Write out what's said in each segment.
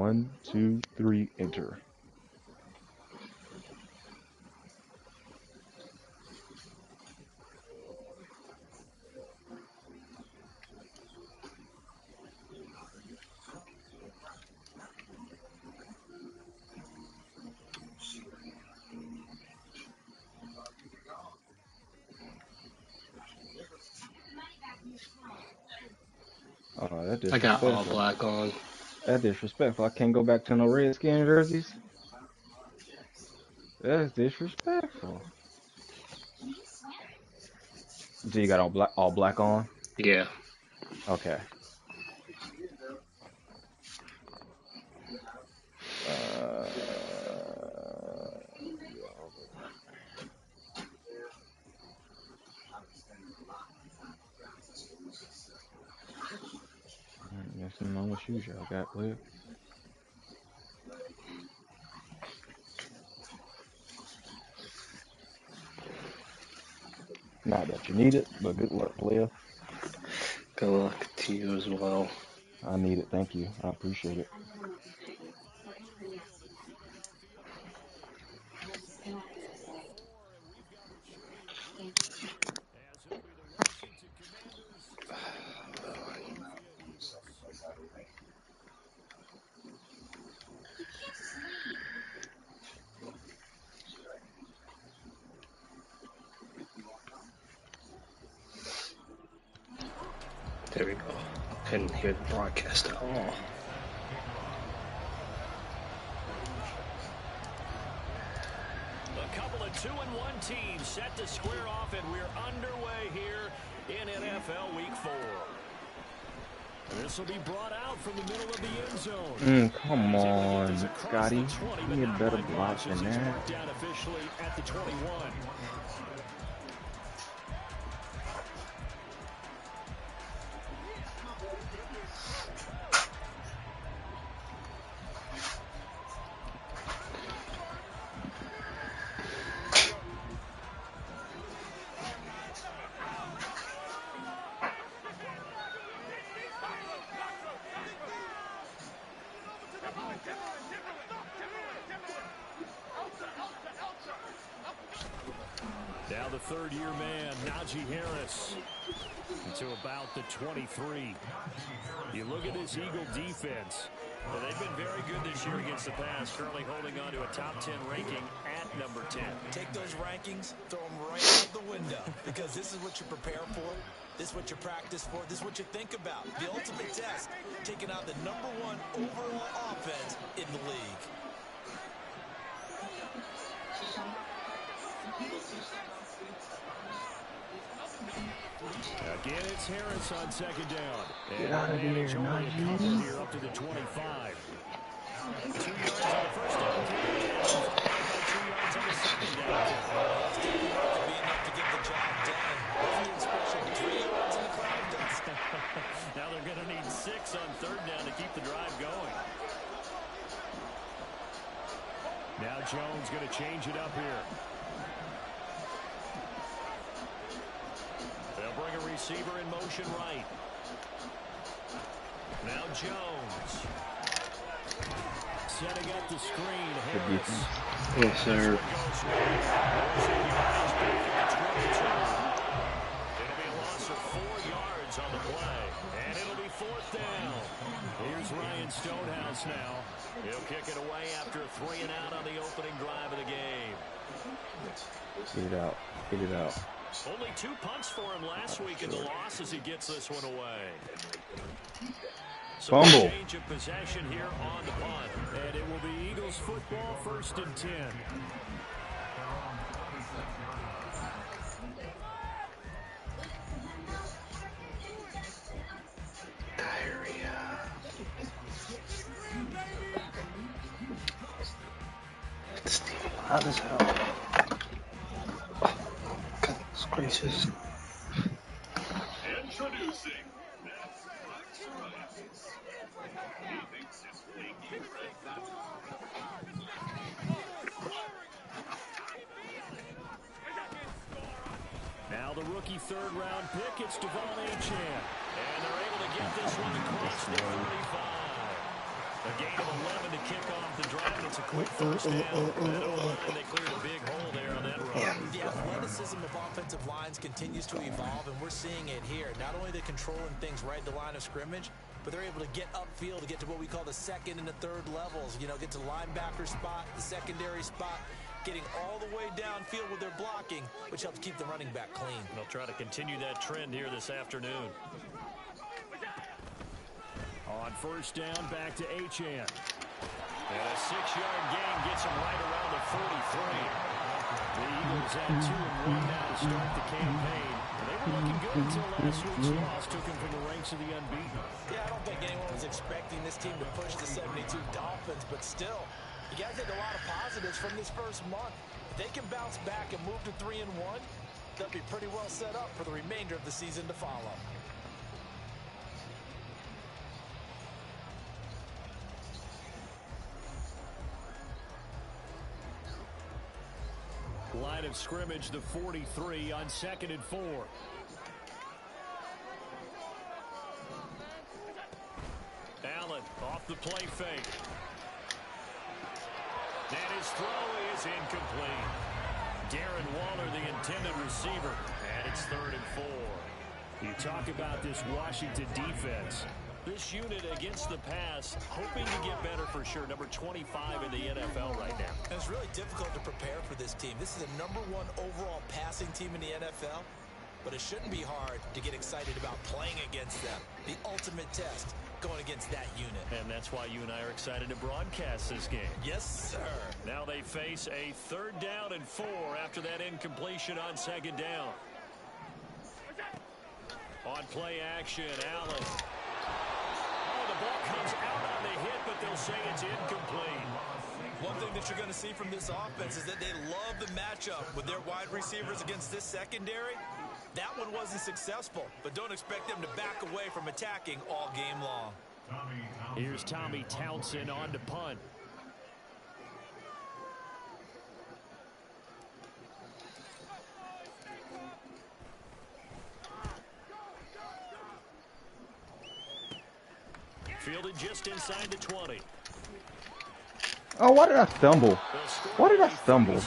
1, 2, 3, enter. Oh, that's I got all disrespectful. black on. That's disrespectful. I can't go back to no Redskin jerseys. That's disrespectful. So you got all black on? Yeah. Okay. Uh, That's some normal shoes y'all got, player. Not that you need it, but good luck, player. Good luck to you as well. I need it. Thank you. I appreciate it. There we go. Couldn't hear the broadcast at all. A couple of 2-1 teams set to square off, and we're underway here in NFL Week 4. This will be brought out from the middle of the end zone. Come on, Scotty. You need a better block than that. Marked down officially at the 21. Now the third-year man, Najee Harris, to about the 23. You look at this Eagle defense. Well, they've been very good this year against the pass, currently holding on to a top 10 ranking at number 10. Take those rankings, throw them right out the window, because this is what you prepare for, this is what you practice for, this is what you think about. The ultimate test, taking out the #1 overall offense in the league. Again, it's Harris on second down. Get out of here, Najee. Here up to the 25. 2 yards on the first down carry, and followed by 2 yards on the second down carry. Be enough to get the job done. What's the expression? 3 yards in the cloud dust. Now they're going to need 6 on third down to keep the drive going. Now Jones going to change it up here. They'll bring a receiver in motion right. Now Jones. Setting up the screen. Harris. Yes, sir. It'll be a loss of 4 yards on the play. And it'll be 4th down. Here's Ryan Stonehouse now. He'll kick it away after a 3 and out on the opening drive of the game. Get it out. Get it out. Only 2 punts for him last week in the loss as he gets this one away. So Fumble. Change of possession here on the punt. And it will be Eagles football, 1st and 10. Diarrhea. It's hot as hell. Oh, goodness gracious. Introducing now the rookie 3rd-round pick, it's Devon Achane. And they're able to get this one across the 35. A gain of 11 to kick off the drive. It's a quick first down. That O-line, they cleared a big hole there on that run. The athleticism of offensive lines continues to evolve, and we're seeing it here. Not only are they controlling things right at the line of scrimmage, but they're able to get upfield to get to what we call the second and the third levels. You know, get to linebacker spot, the secondary spot, getting all the way downfield with their blocking, which helps keep the running back clean. They'll try to continue that trend here this afternoon. On first down, back to Achane. And a 6-yard gain gets him right around the 43. The Eagles had 2-1 now to start the campaign. They were looking good until last week's loss took them from the ranks of the unbeaten. Yeah, I don't think anyone was expecting this team to push the 72 Dolphins, but still, you guys had a lot of positives from this first month. If they can bounce back and move to 3-1, they'll be pretty well set up for the remainder of the season to follow. Line of scrimmage, the 43 on 2nd and 4. Allen off the play fake. And his throw is incomplete. Darren Waller, the intended receiver. And it's 3rd and 4. You talk about this Washington defense. This unit against the pass, hoping to get better for sure. Number 25 in the NFL right now. And it's really difficult to prepare for this team. This is a #1 overall passing team in the NFL, but it shouldn't be hard to get excited about playing against them. The ultimate test, going against that unit. And that's why you and I are excited to broadcast this game. Yes, sir. Now they face a 3rd down and 4 after that incompletion on 2nd down. On play action, Allen. The ball comes out on the hit, but they'll say it's incomplete. One thing that you're going to see from this offense is that they love the matchup with their wide receivers against this secondary. That one wasn't successful, but don't expect them to back away from attacking all game long. Here's Tommy Townsend on to punt. Fielded just inside the 20. Oh, why did I stumble? Why did I stumble?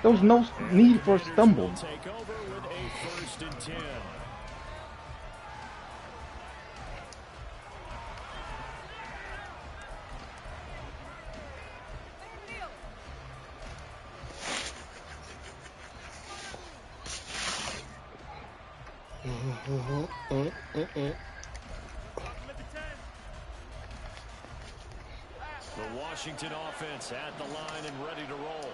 There was no need for a stumble. Take over with a 1st and 10. The Washington offense at the line and ready to roll.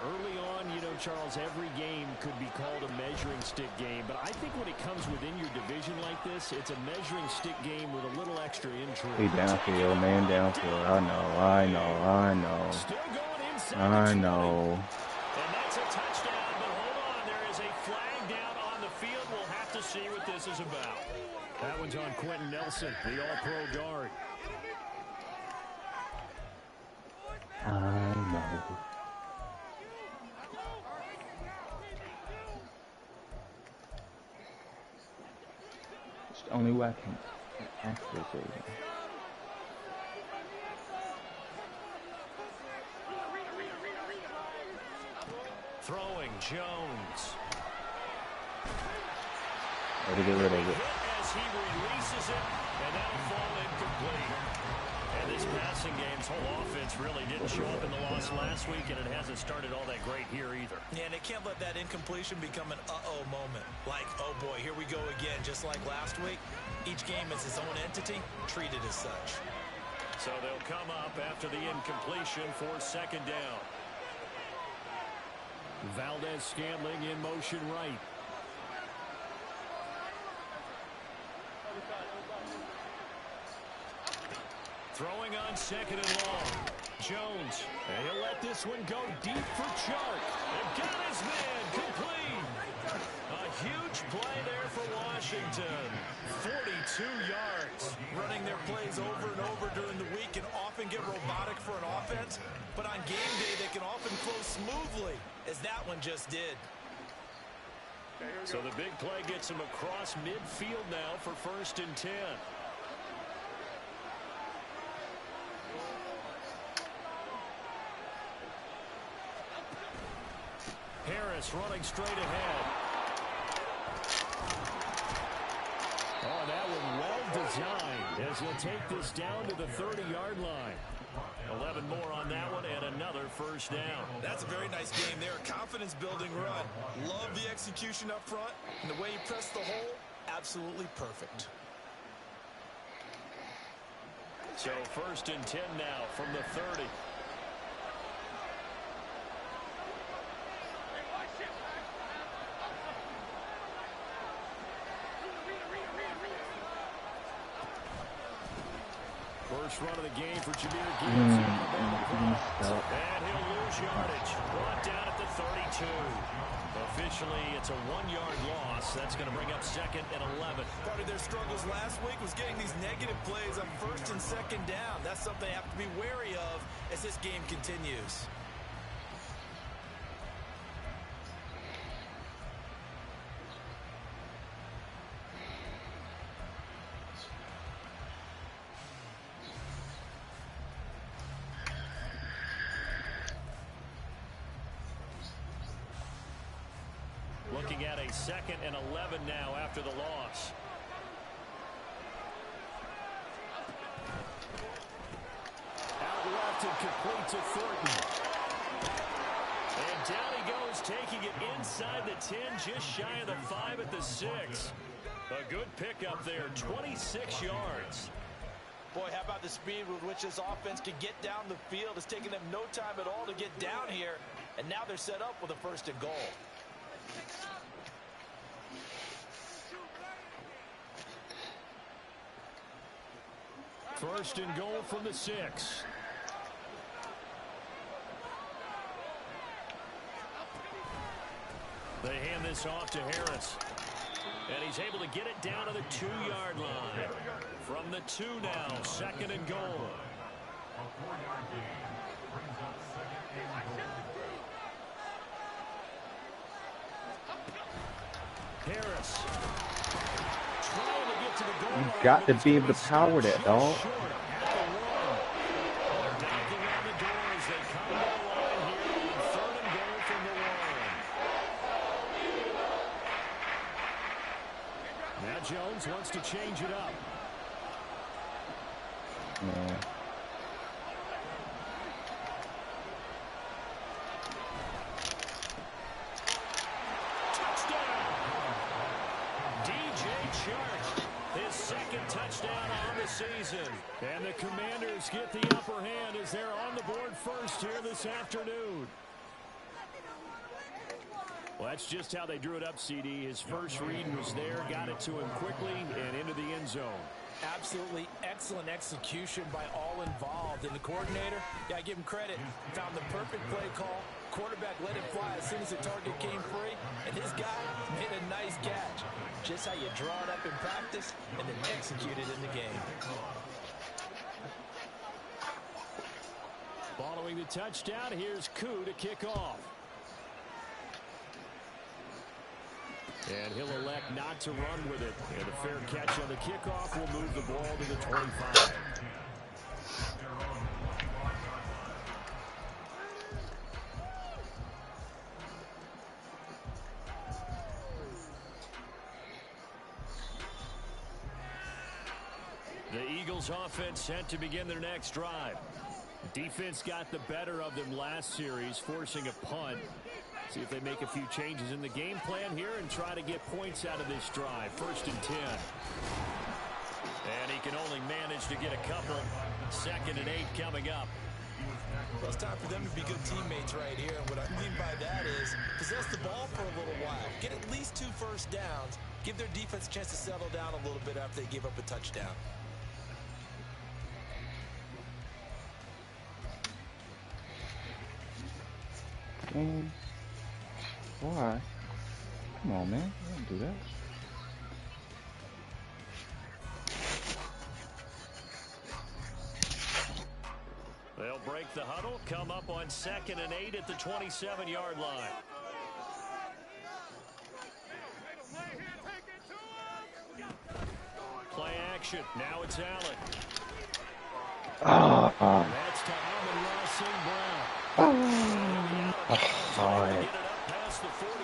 Early on, you know, Charles, every game could be called a measuring stick game, but I think when it comes within your division like this, it's a measuring stick game with a little extra intrigue. Hey, downfield, man, downfield. I know. Still going inside. I know. And that's a touchdown, but hold on, there is a flag down on the field. We'll have to see what this is about. That one's on Quentin Nelson, the all-pro guard. I know. It's the only way I can actually say that. Throwing Jones. Gotta get rid of it. As he releases it, and that'll fall incomplete. And this passing game's whole offense really didn't show up in the loss last week, and it hasn't started all that great here either. Yeah, and they can't let that incompletion become an uh-oh moment. Like, oh boy, here we go again, just like last week. Each game is its own entity, treated as such. So they'll come up after the incompletion for 2nd down. Valdez-Scantling in motion right. Throwing on 2nd and long. Jones, and he'll let this one go deep for Chark. And got his man complete. A huge play there for Washington. 42 yards. Running their plays over and over during the week can often get robotic for an offense, but on game day they can often flow smoothly, as that one just did. So the big play gets him across midfield now for 1st and 10. Harris running straight ahead. Oh, that one well designed as he'll take this down to the 30-yard line. 11 more on that one and another first down. That's a very nice game there. Confidence-building run. Love the execution up front. And the way he pressed the hole, absolutely perfect. So 1st and 10 now from the 30. First run of the game for Jameer Gibbs. And he'll lose yardage. Brought down at the 32. Officially, it's a 1-yard loss. That's going to bring up 2nd and 11. Part of their struggles last week was getting these negative plays on 1st and 2nd down. That's something they have to be wary of as this game continues. Looking at a 2nd and 11 now after the loss. Out left and complete to Thornton. And down he goes, taking it inside the 10, just shy of the 5 at the 6. A good pickup there, 26 yards. Boy, how about the speed with which this offense can get down the field? It's taken them no time at all to get down here. And now they're set up with a 1st and goal. 1st and goal from the 6. They hand this off to Harris. And he's able to get it down to the 2-yard line. From the 2 now, 2nd and goal. Harris. Trying to get to the goal. You got to be able to power that, dog. Now Jones wants to change it up. Yeah. His 2nd touchdown on the season. And the Commanders get the upper hand as they're on the board first here this afternoon. Well, that's just how they drew it up, CD. His first read was there, got it to him quickly, and into the end zone. Absolutely excellent execution by all involved. And the coordinator, yeah, I give him credit, found the perfect play call. Quarterback let it fly as soon as the target came free, and his guy made a nice catch. Just how you draw it up in practice and then execute it in the game. Following the touchdown, here's Koo to kick off. And he'll elect not to run with it. And a fair catch on the kickoff will move the ball to the 25. The Eagles offense set to begin their next drive. Defense got the better of them last series, forcing a punt. See if they make a few changes in the game plan here and try to get points out of this drive. 1st and 10. And he can only manage to get a couple. 2nd and 8 coming up. Well, it's time for them to be good teammates right here. And what I mean by that is possess the ball for a little while. Get at least 2 first downs. Give their defense a chance to settle down a little bit after they give up a touchdown. Why? Come on, man. Don't do that. They'll break the huddle, come up on 2nd and 8 at the 27-yard line. Play action. Now it's Allen. That's to Amon-Ra St. Brown. Oh, Get it up past the 40.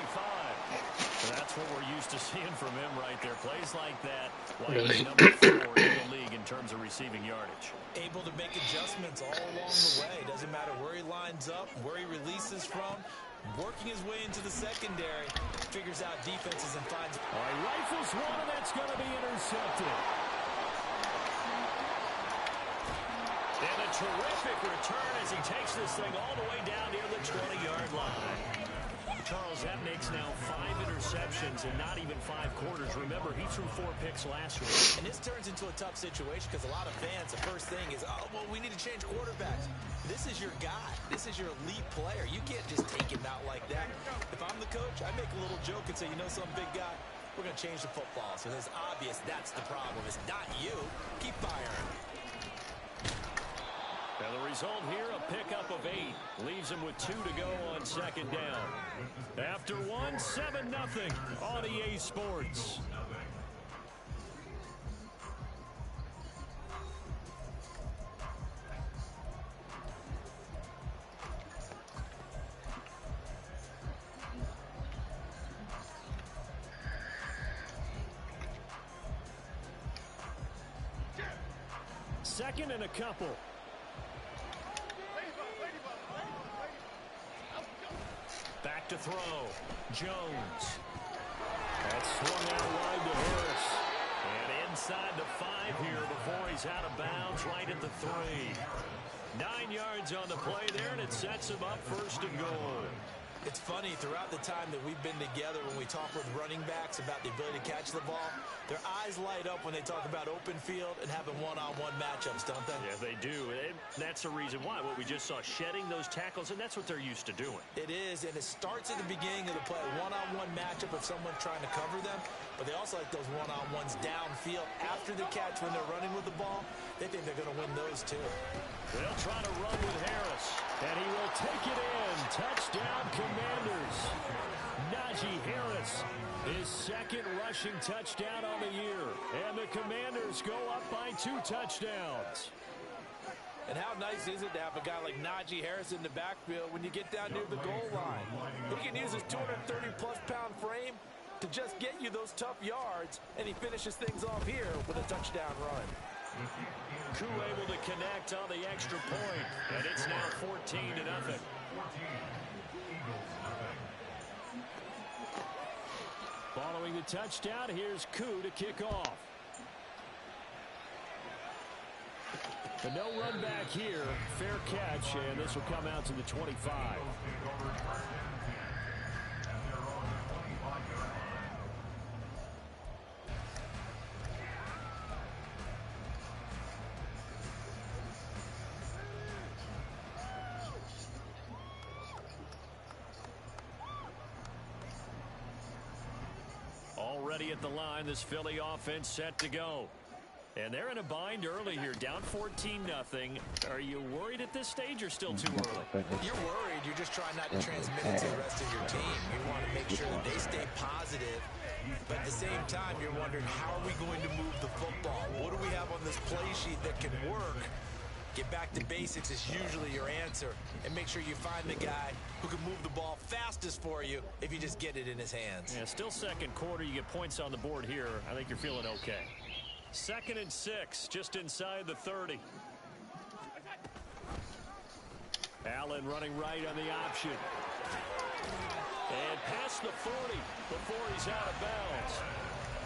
to seeing from him right there. Plays like that. Really? He's number 4 in the league in terms of receiving yardage. Able to make adjustments all along the way. Doesn't matter where he lines up, where he releases from. Working his way into the secondary. Figures out defenses and finds... All right, rifles one, and that's going to be intercepted. And a terrific return as he takes this thing all the way down near the 20-yard line. Charles, that makes now 5 interceptions in not even 5 quarters. Remember, he threw 4 picks last week. And this turns into a tough situation because a lot of fans, the first thing is, oh, well, we need to change quarterbacks. This is your guy. This is your elite player. You can't just take him out like that. If I'm the coach, I make a little joke and say, you know, some big guy, we're going to change the football. So it's obvious that's the problem. It's not you. Keep firing. Now the result here, a pickup of 8. Leaves him with 2 to go on second down. After 1, 7-0 on EA Sports. Second and a couple. Back to throw. Jones. That's swung out wide to Harris. And inside the 5 here before he's out of bounds right at the 3. 9 yards on the play there, and it sets him up first and goal. It's funny, throughout the time that we've been together, when we talk with running backs about the ability to catch the ball, their eyes light up when they talk about open field and having one-on-one matchups, don't they? Yeah, they do. And that's the reason why. What we just saw, shedding those tackles, and that's what they're used to doing. It is, and it starts at the beginning of the play. One-on-one matchup if someone's trying to cover them, but they also like those one-on-ones downfield after the catch when they're running with the ball. They think they're going to win those, too. They'll try to run with Harris, and he will take it in. Touchdown, Commanders. Najee Harris, his 2nd rushing touchdown on the year. And the Commanders go up by 2 touchdowns. And how nice is it to have a guy like Najee Harris in the backfield when you get down near the goal line? He can use his 230-plus pound frame to just get you those tough yards, and he finishes things off here with a touchdown run. Koo able to connect on the extra point, and it's now 14-0. Following the touchdown, here's Koo to kick off. But no run back here. Fair catch, and this will come out to the 25. Already at the line, this Philly offense set to go. And they're in a bind early here, down 14-0. Are you worried at this stage or still too early? You're worried. You're just trying not to transmit it to the rest of your team. You want to make sure that they stay positive. But at the same time, you're wondering, how are we going to move the football? What do we have on this play sheet that can work? Get back to basics is usually your answer. And make sure you find the guy who can move the ball fastest for you if you just get it in his hands. Yeah, still second quarter. You get points on the board here. I think you're feeling okay. 2nd and 6, just inside the 30. Allen running right on the option. And past the 40 before he's out of bounds.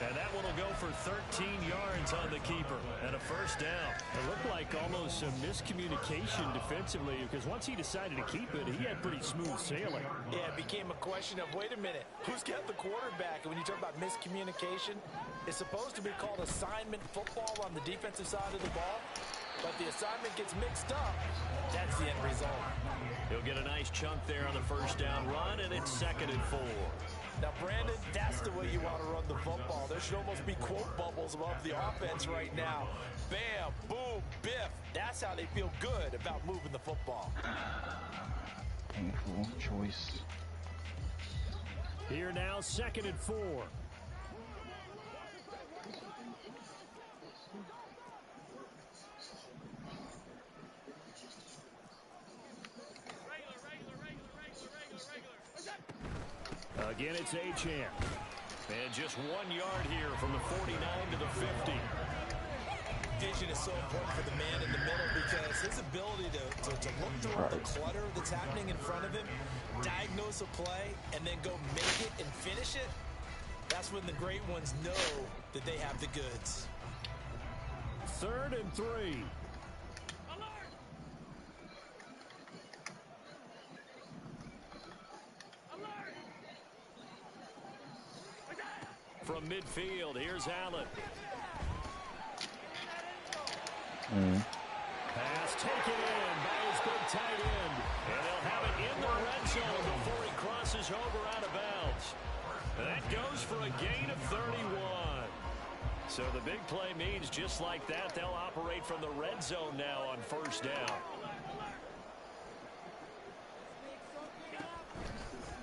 And that one will go for 13 yards on the keeper and a first down. It looked like almost some miscommunication defensively because once he decided to keep it, he had pretty smooth sailing. Yeah, it became a question of, wait a minute, who's got the quarterback? And when you talk about miscommunication, it's supposed to be called assignment football on the defensive side of the ball. But the assignment gets mixed up. That's the end result. He'll get a nice chunk there on the first down run, and it's 2nd and 4. Now, Brandon, that's the way you want to run the football. There should almost be quote bubbles above the offense right now. Bam, boom, biff. That's how they feel good about moving the football. Painful choice. Here now, 2nd and 4. Again, it's Achane. And just 1 yard here from the 49 to the 50. Vision is so important for the man in the middle because his ability to look through all the clutter that's happening in front of him, diagnose a play, and then go make it and finish it, that's when the great ones know that they have the goods. 3rd and 3. From midfield, here's Allen. Pass taken in by his big tight end. And they'll have it in the red zone before he crosses over out of bounds. That goes for a gain of 31. So the big play means just like that, they'll operate from the red zone now on 1st down.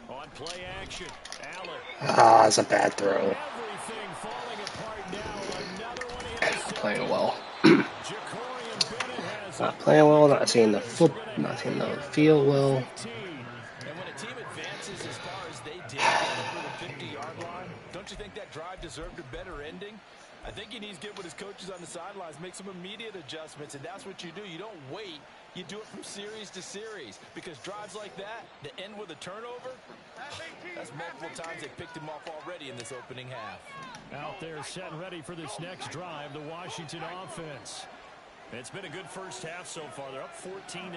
On play action, Allen. Ah, it's a bad throw. Everything falling apart now. Another one intercepted. Playing well. Not playing well, not seeing the field well. And when a team advances as far as they did over the 50-yard line, don't you think that drive deserved a better ending? I think he needs to get with his coaches on the sidelines, make some immediate adjustments, and that's what you do. You don't wait. You do it from series to series because drives like that end with a turnover, that's multiple times they picked him off already in this opening half. Out there set and ready for this next drive, the Washington offense. It's been a good first half so far. They're up 14-0.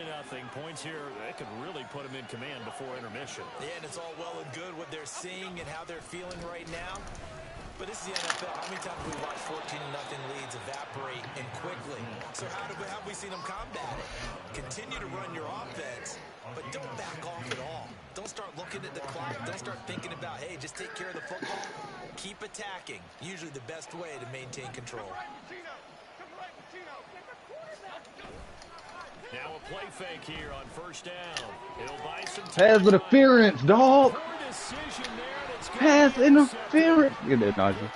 Points here, that could really put them in command before intermission. Yeah, and it's all well and good what they're seeing and how they're feeling right now. But this is the NFL. How many times have we watched 14-0 leads evaporate and quickly? So how have we seen them combat it? Continue to run your offense, but don't back off at all. Don't start looking at the clock. Don't start thinking about, hey, just take care of the football. Keep attacking. Usually the best way to maintain control. Now a play fake here on 1st down. He'll buy some Pass interference, dog. Pass interference. Get that, Najee.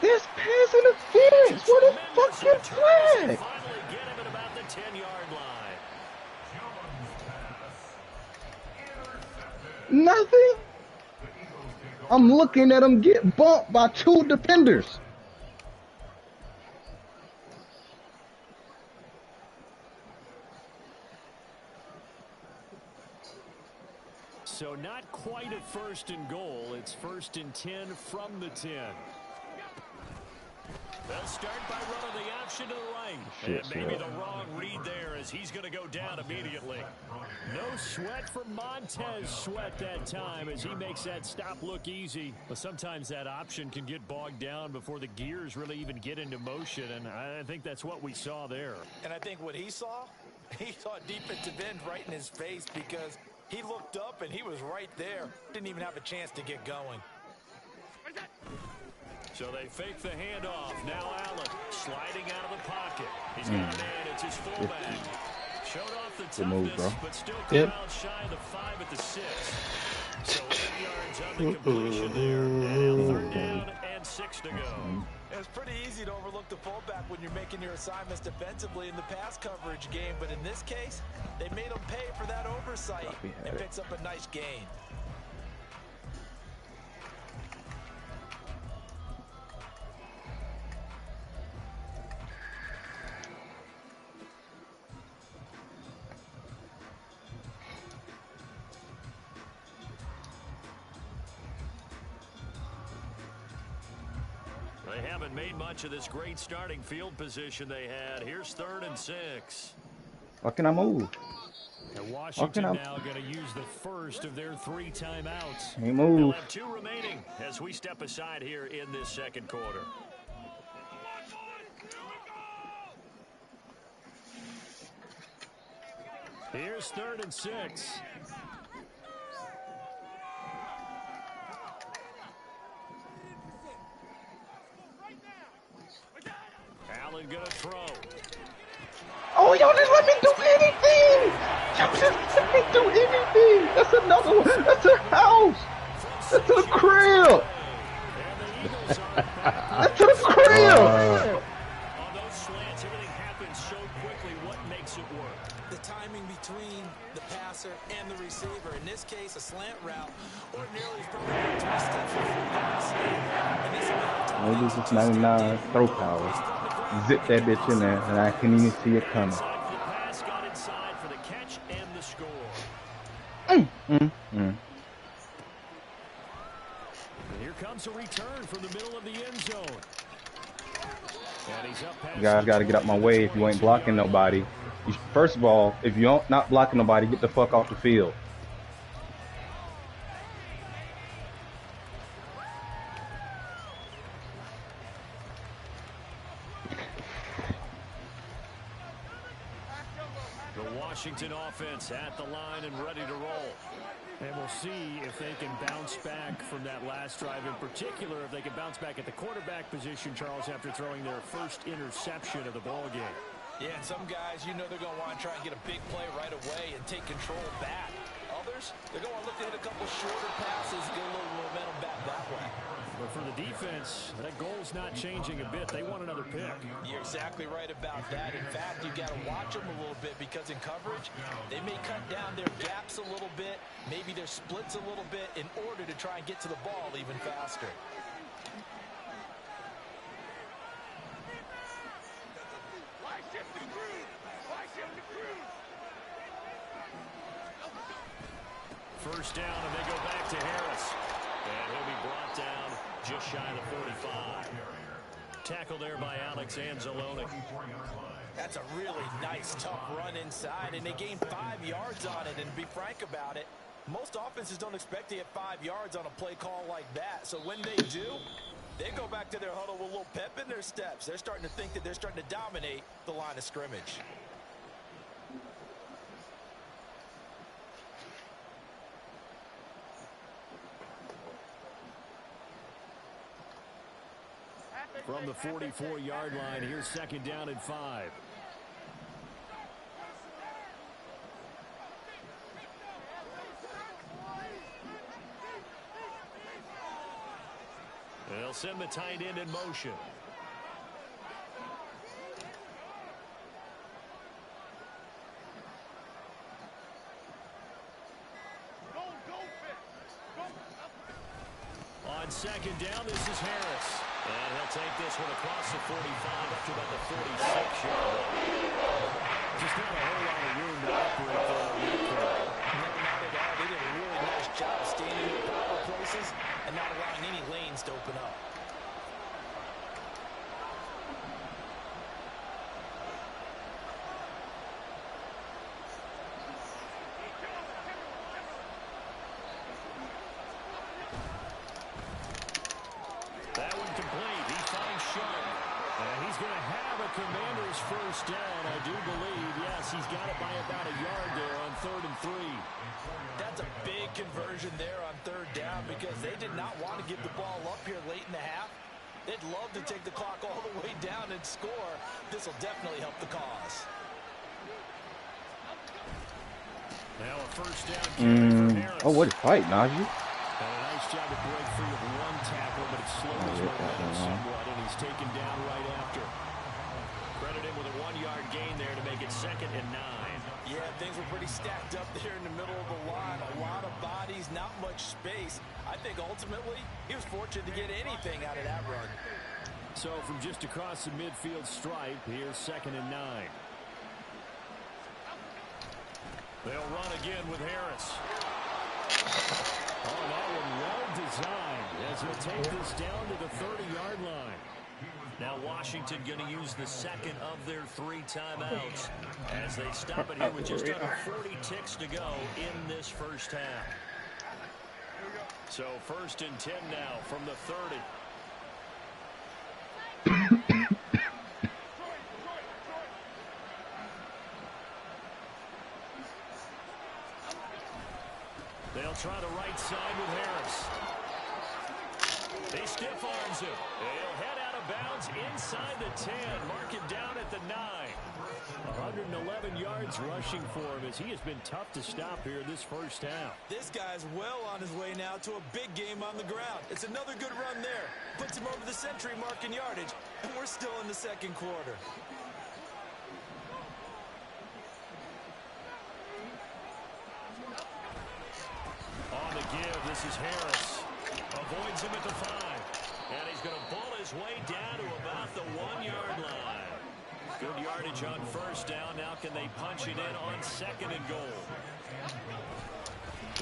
This pass interference. What a fucking flag. Finally get him at about the 10-yard line. Nothing. I'm looking at him get bumped by 2 defenders. So not quite at 1st and goal. It's 1st and 10 from the 10. They'll start by running the option to the right. And maybe the wrong read there as he's going to go down immediately. No sweat for Montez Sweat that time as he makes that stop look easy. But sometimes that option can get bogged down before the gears really even get into motion. And I think that's what we saw there. And I think what he saw defensive end right in his face because he looked up and he was right there. Didn't even have a chance to get going. So they fake the handoff. Now Allen sliding out of the pocket. He's got a man. It's his fullback. Showed off the toughness, but still come out shy of the 5 at the 6. So 8 yards on the completion there. And 3rd down and 6 to go. It's pretty easy to overlook the fullback when you're making your assignments defensively in the pass coverage game. But in this case, they made him pay for that oversight and picks up a nice gain. They haven't made much of this great starting field position they had. Here's 3rd and 6. How can I move? And Washington now going to use the first of their 3 timeouts. He moves. They'll have 2 remaining as we step aside here in this 2nd quarter. Here's 3rd and 6. Allen gonna throw. Oh, y'all just let me do anything! Y'all just let me do anything! That's another one! That's a house! That's a crib! That's a crib! On those slants, everything happens so quickly. What makes it work? The timing between the passer and the receiver. In this case, a slant route ordinarily is probably going 3 steps before you can see it. And this Maybe it's just 99 throw power. Zip that bitch in there, and I couldn't even see it coming. Inside for the pass, got inside for the catch and the score. And here comes a return from the middle of the end zone. And he's up past You guys got to get out my way if you ain't blocking nobody. First of all, if you're not blocking nobody, get the fuck off the field. The Washington offense at the line and ready to roll. And we'll see if they can bounce back from that last drive, in particular if they can bounce back at the quarterback position, Charles, after throwing their first interception of the ball game. Yeah, and some guys, you know they're going to want to try and get a big play right away and take control back. Others, they're going to look to hit a couple shorter passes and get a little momentum back that way. But for the defense, that goal's not changing a bit. They want another pick. You're exactly right about that. In fact, you've got to watch them a little bit because in coverage, they may cut down their gaps a little bit, maybe their splits a little bit in order to try and get to the ball even faster. First down, and they go back to Harris. And he'll be brought down just shy of the 45. Tackle there by Alex Anzalone. That's a really nice, tough run inside, and they gained 5 yards on it. And to be frank about it, most offenses don't expect to get 5 yards on a play call like that. So when they do, they go back to their huddle with a little pep in their steps. They're starting to think that they're starting to dominate the line of scrimmage. From the 44-yard line, here's second down and 5. They'll send the tight end in motion. On second down, this is Harris. And he'll take this one across the 45 up to about the 46-yard line. Just not a whole lot of room to operate there. No, not at all. They did a really nice job standing in proper places and not allowing any lanes to open up. That one complete. He finds Sharp. And he's going to have a Commander's first down, I do believe. Yes, he's got it by about a yard there on 3rd and 3. That's a big conversion there on 3rd down because they did not want to give the ball up here late in the half. They'd love to take the clock all the way down and score. This will definitely help the cause. Now a first down carry for Harris. Oh, what a fight, Najee. And a nice job to break free of one tackle, but it slowed his momentum somewhat, and he's taken down right after. Credit him with a 1-yard gain there to make it 2nd and 9. Yeah, things were pretty stacked up there in the middle of the line. A lot of bodies, not much space. I think ultimately he was fortunate to get anything out of that run. So from just across the midfield stripe, here's 2nd and 9. They'll run again with Harris. Oh, that one well designed as he'll take this down to the 30-yard line. Now Washington going to use the second of their 3 timeouts as they stop it here with just under 40 ticks to go in this first half. So 1st and 10 now from the 30. They'll try the right side with Harris. He stiff arms him. He'll head out of bounds inside the 10. Mark him down at the 9. 111 yards rushing for him as he has been tough to stop here this first half. This guy's well on his way now to a big game on the ground. It's another good run there. Puts him over the century mark in yardage, and we're still in the 2nd quarter. This is Harris. Avoids him at the 5. And he's going to bull his way down to about the 1-yard line. Good yardage on first down. Now can they punch it in on 2nd and goal?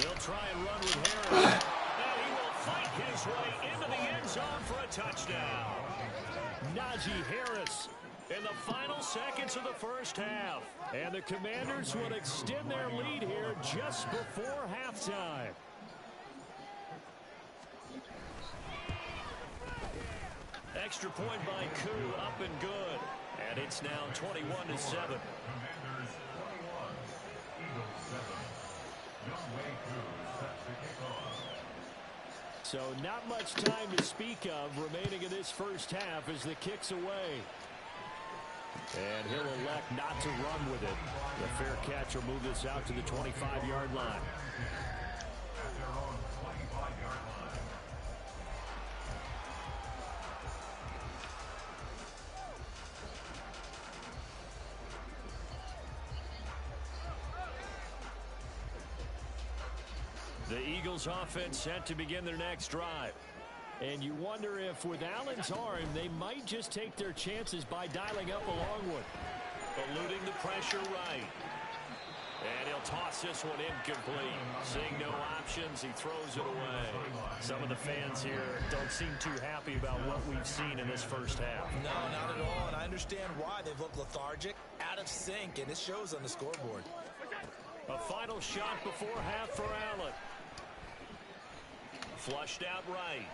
They'll try and run with Harris. And he will fight his way into the end zone for a touchdown. Najee Harris in the final seconds of the first half. And the Commanders will extend their lead here just before halftime. Extra point by Koo, up and good. And it's now 21-7. So not much time to speak of remaining in this first half as the kick's away. And he'll elect not to run with it. The fair catch will move this out to the 25-yard line. The Eagles offense set to begin their next drive. And you wonder if with Allen's arm, they might just take their chances by dialing up a long one. Eluding the pressure right. And he'll toss this one incomplete. Seeing no options, he throws it away. Some of the fans here don't seem too happy about what we've seen in this first half. No, not at all. And I understand why. They've looked lethargic, out of sync, and it shows on the scoreboard. A final shot before half for Allen. Flushed out right.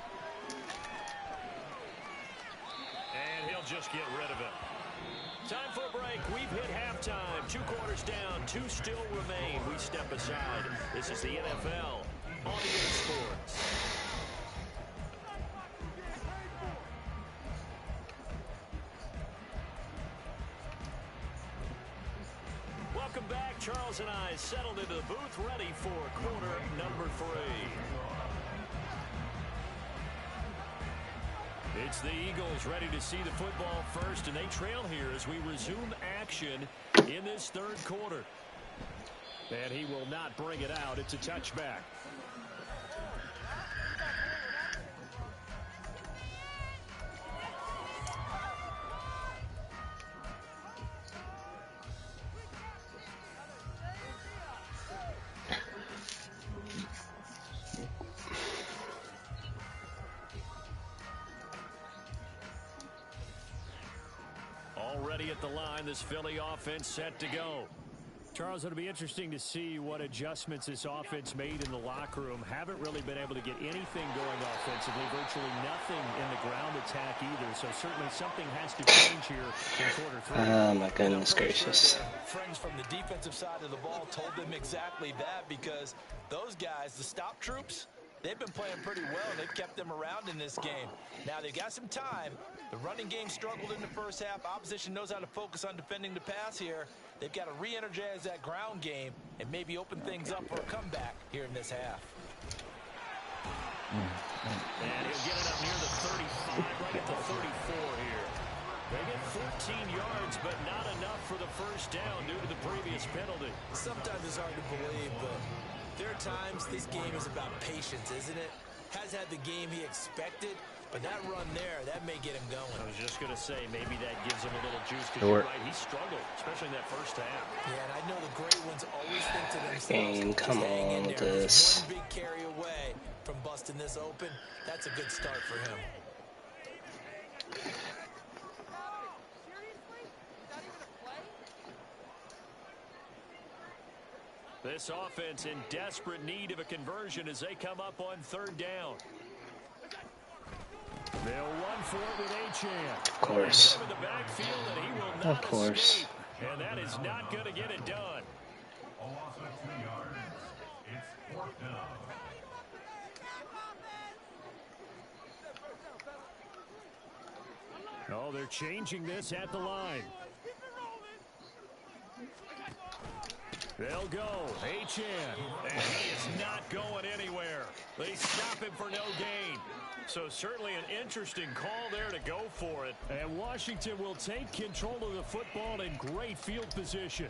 And he'll just get rid of it. Time for a break. We've hit halftime. 2 quarters down. 2 still remain. We step aside. This is the NFL on EA Sports. Welcome back. Charles and I settled into the booth ready for quarter number 3. It's the Eagles ready to see the football first, and they trail here as we resume action in this 3rd quarter. And he will not bring it out. It's a touchback. Already at the line, this Philly offense set to go. Charles, it'll be interesting to see what adjustments this offense made in the locker room. Haven't really been able to get anything going offensively, virtually nothing in the ground attack either. So certainly something has to change here in quarter 3. Oh my goodness gracious. Friends from the defensive side of the ball told them exactly that, because those guys, the stop troops, they've been playing pretty well. They've kept them around in this game. Now they've got some time. The running game struggled in the first half. Opposition knows how to focus on defending the pass here. They've got to re-energize that ground game and maybe open things up for a comeback here in this half. And he'll get it up near the 35, right at the 34 here. They get 14 yards, but not enough for the first down due to the previous penalty. Sometimes it's hard to believe, but there are times this game is about patience, isn't it? Has had the game he expected, but that run there, that may get him going. I was just going to say, maybe that gives him a little juice, because you're right, he struggled, especially in that first half. Yeah, and I know the great ones always think to themselves, Game, come on with this. One big carry away from busting this open. That's a good start for him. This offense in desperate need of a conversion as they come up on 3rd down. They'll run for it with Achane. Of course. In the backfield, and he will not Of course. escape. And that is not going to get it done. Oh, they're changing this at the line. They'll go. Achane. And he is not going anywhere. They stop him for no gain. So certainly an interesting call there to go for it. And Washington will take control of the football in great field position.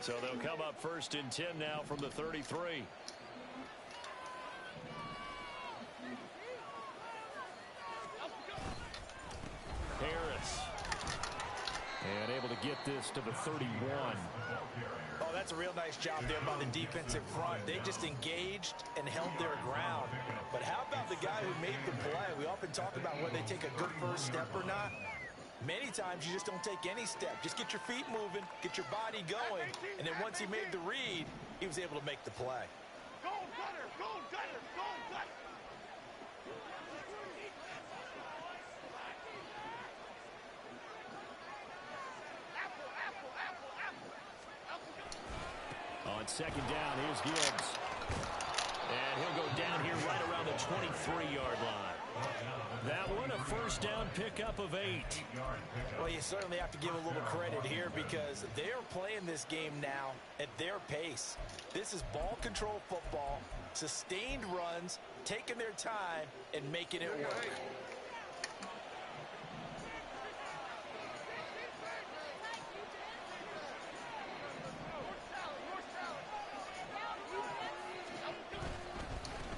So they'll come up 1st and 10 now from the 33. Harris. And able to get this to the 31. Oh, that's a real nice job there by the defensive front. They just engaged and held their ground. But how about the guy who made the play? We often talk about whether they take a good first step or not. Many times you just don't take any step. Just get your feet moving, get your body going, and then once he made the read, he was able to make the play. Go, Gunner! Go, Gunner! Go, Gunner! On 2nd down, here's Gibbs. And he'll go down here right around the 23-yard line. That one, a 1st down pickup of 8. Well, you certainly have to give a little credit here because they're playing this game now at their pace. This is ball control football, sustained runs, taking their time, and making it work.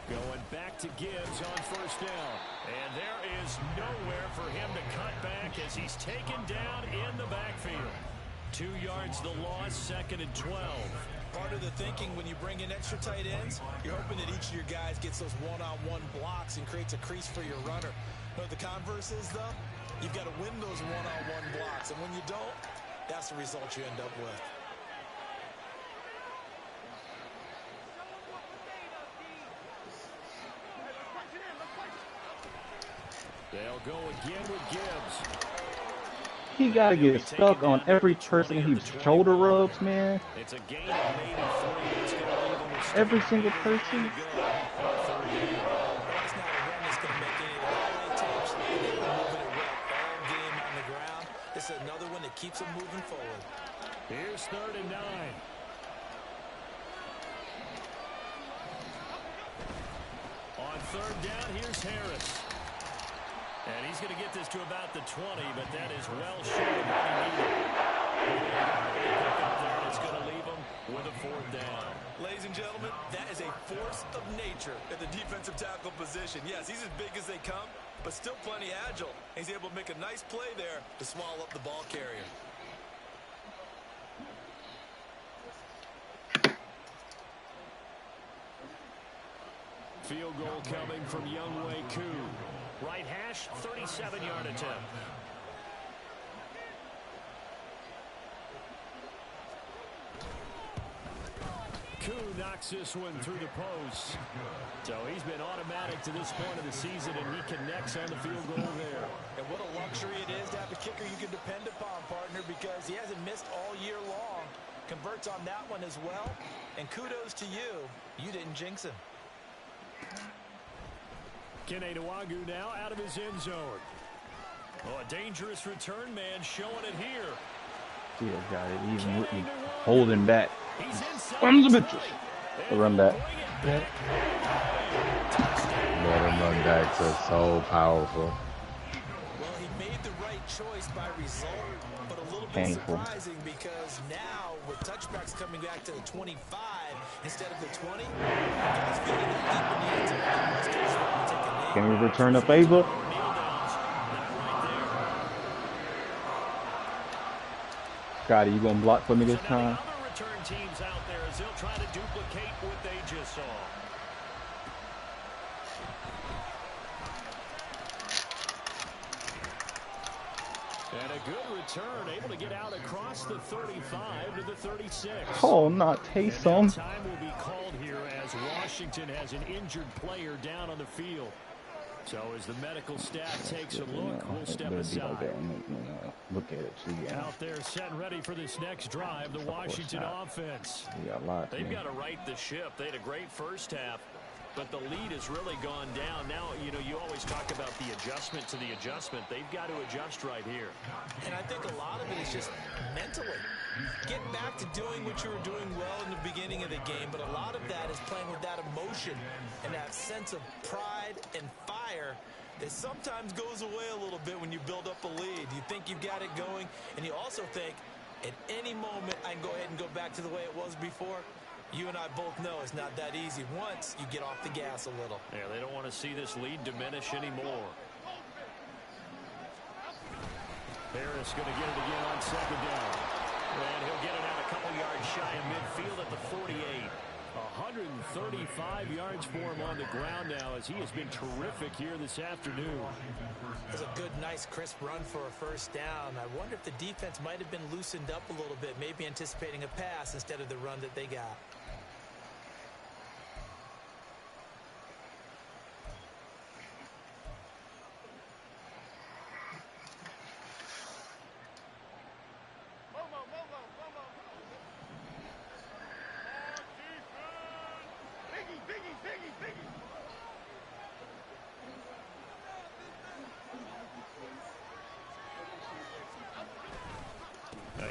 Going back to Gibbs on 1st down. And there is nowhere for him to cut back as he's taken down in the backfield. 2 yards the loss, 2nd and 12. Part of the thinking when you bring in extra tight ends, you're hoping that each of your guys gets those one-on-one blocks and creates a crease for your runner. But the converse is, though, you've got to win those one-on-one blocks. And when you don't, that's the result you end up with. They'll go again with Gibbs. He gotta get stuck on every person he shoulder rubs, man. It's a gain of maybe 3. It's gonna leave him with Every single person. This is another one that keeps him moving forward. Here's 3rd and 9. On 3rd down, here's Harris. And he's going to get this to about the 20, but that is well short of what he needed. It's going to leave him with a 4th down. Ladies and gentlemen, that is a force of nature at the defensive tackle position. Yes, he's as big as they come, but still plenty agile. He's able to make a nice play there to swallow up the ball carrier. Field goal coming from Younghoe Koo. Right hash, 37-yard attempt. Koo knocks this one through the post. So he's been automatic to this point of the season, and he connects on the field goal there. And what a luxury it is to have a kicker you can depend upon, partner, because he hasn't missed all year long. Converts on that one as well. And kudos to you. You didn't jinx him. Kene Nwagu now out of his end zone. Oh, a dangerous return man showing it here. Still got it, even with me holding back. On the bitches. The run back. Man, them run backs are so powerful. Well, he made the right choice by result, but a little bit Painful. surprising because now with touchbacks coming back to the 25 instead of the 20, guys feeling that deep in the end zone. Can we return the favor? Scotty, you gonna block for me this time? Other return teams out there as they'll try to duplicate what they just saw. And a good return, able to get out across the 35 to the 36. Oh, not Taysom. And time will be called here as Washington has an injured player down on the field. So as the medical staff takes a look, we'll step aside. Look at it. Out there set and ready for this next drive, the Washington offense. They've got to right the ship. They had a great first half, but the lead has really gone down. Now, you know, you always talk about the adjustment to the adjustment. They've got to adjust right here. And I think a lot of it is just mentally. Get back to doing what you were doing well in the beginning of the game, but a lot of that is playing with that emotion and that sense of pride and fire that sometimes goes away a little bit when you build up a lead. You think you've got it going, and you also think, At any moment, I can go ahead and go back to the way it was before. You and I both know it's not that easy once you get off the gas a little. Yeah, they don't want to see this lead diminish anymore. Harris going to get it again on second down. And he'll get it out a couple yards shy of midfield at the 48. 135 yards for him on the ground now as he has been terrific here this afternoon. It was a good, nice, crisp run for a first down. I wonder if the defense might have been loosened up a little bit, maybe anticipating a pass instead of the run that they got.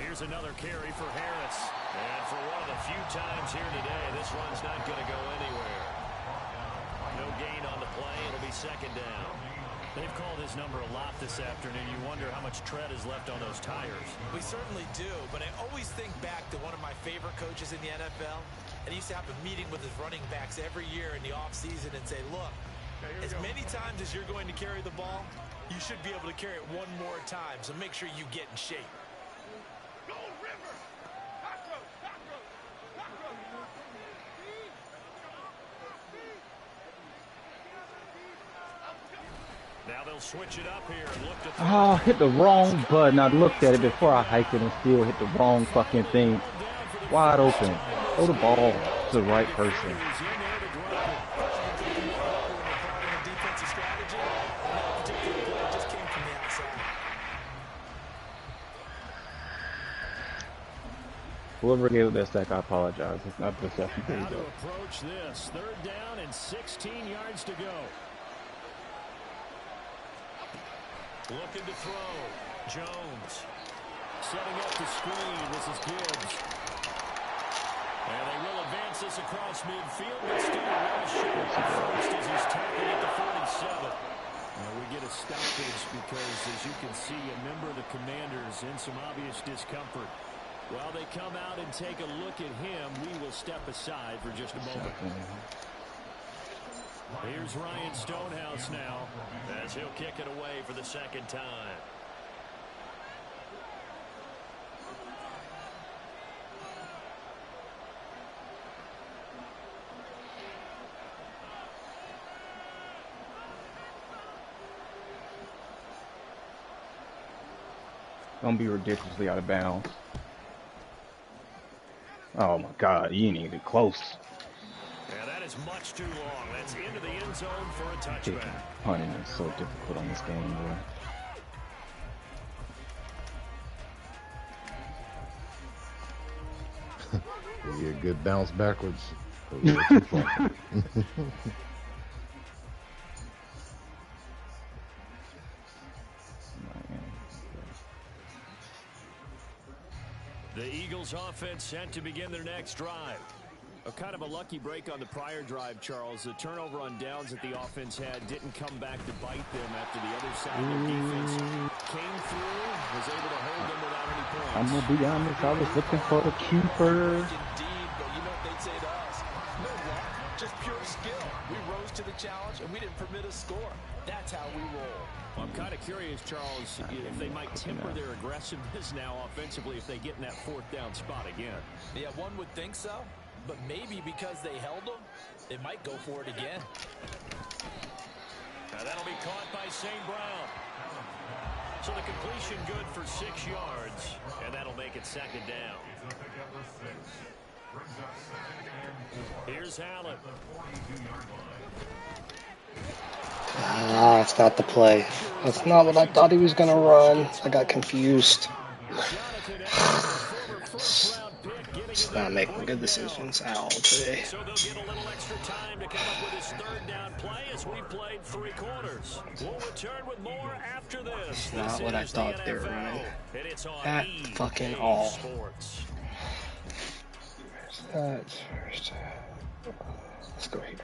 Here's another carry for Harris. And for one of the few times here today, this run's not going to go anywhere. No gain on the play. It'll be second down. They've called his number a lot this afternoon. You wonder how much tread is left on those tires. We certainly do, but I always think back to one of my favorite coaches in the NFL. And he used to have a meeting with his running backs every year in the offseason and say, look, as many times as you're going to carry the ball, you should be able to carry it one more time, so make sure you get in shape. Now they'll switch it up here and look to Oh, hit the wrong button. I looked at it before I hiked it and still hit the wrong fucking thing. Wide open. Throw the ball to the right person. Whoever gave it that sack, I apologize. It's not the second. Now to approach this. Third down and 16 yards to go. Looking to throw. Jones. Setting up the screen. This is Gibbs. And they will advance this across midfield, but still well short. First as he's tackled at the 47. Now we get a stoppage because, as you can see, a member of the Commanders in some obvious discomfort. While they come out and take a look at him, we will step aside for just a moment. Here's Ryan Stonehouse now as he'll kick it away for the second time. Gonna be ridiculously out of bounds. Oh my God, you ain't even close. Yeah, that is much too long. That's into the end zone for a touchback. Punting is so difficult on this game, boy. You get a good bounce backwards. Too far. The Eagles offense set to begin their next drive. A kind of a lucky break on the prior drive, Charles. The turnover on downs that the offense had didn't come back to bite them after the other side of their defense came through, was able to hold them without any points. I'm going to be honest, I was looking for the keeper. Indeed, but you know what they'd say to us? No luck, just pure skill. We rose to the challenge, and we didn't permit a score. That's how we roll. Well, I'm kind of curious, Charles, if they might temper their aggressiveness now offensively if they get in that fourth down spot again. Yeah, one would think so. But maybe because they held them, they might go for it again. Now that'll be caught by St. Brown. So the completion good for 6 yards, and that'll make it second down. Here's Allen. That's not the play. That's not what I thought he was going to run. I got confused. Just not making good decisions at all today. So they'll get a little extra time to come up with his third down play as we played 3 quarters. We'll return with more after this. Not what I thought they were running. At EA fucking all. Sports. That's first. Let's go here.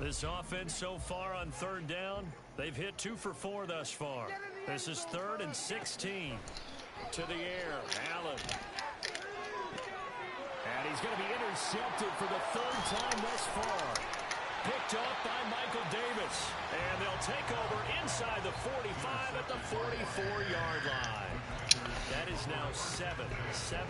This offense so far on third down, they've hit 2 for 4 thus far. This is 3rd and 16. To the air, Allen. And he's going to be intercepted for the 3rd time thus far. Picked up by Michael Davis. And they'll take over inside the 45 at the 44-yard line. That is now 7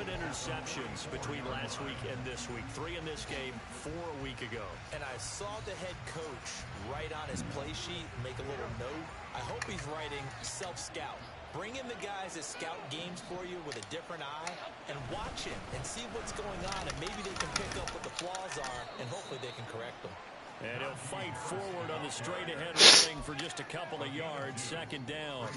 interceptions between last week and this week. 3 in this game, 4 a week ago. And I saw the head coach write on his play sheet, make a little note. I hope he's writing self-scout. Bring in the guys that scout games for you with a different eye and watch him and see what's going on, and maybe they can pick up what the flaws are, and hopefully they can correct them. And he'll fight forward on the straight-ahead running for just a couple of yards, 2nd down.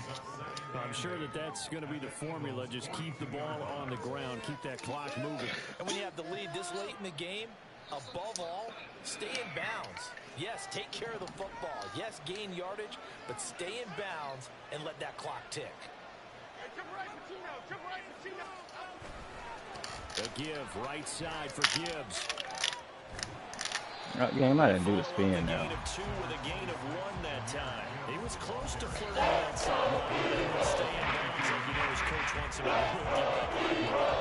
I'm sure that that's going to be the formula. Just keep the ball on the ground, keep that clock moving. And when you have the lead this late in the game, above all, stay in bounds. Yes, take care of the football. Yes, gain yardage, but stay in bounds and let that clock tick. The give, right side for Gibbs. Game, I didn't do the spin A now. gain of 2 with a gain of 1 that time. He was close to flirting outside. He will stay in bounds like you know his coach wants him to do.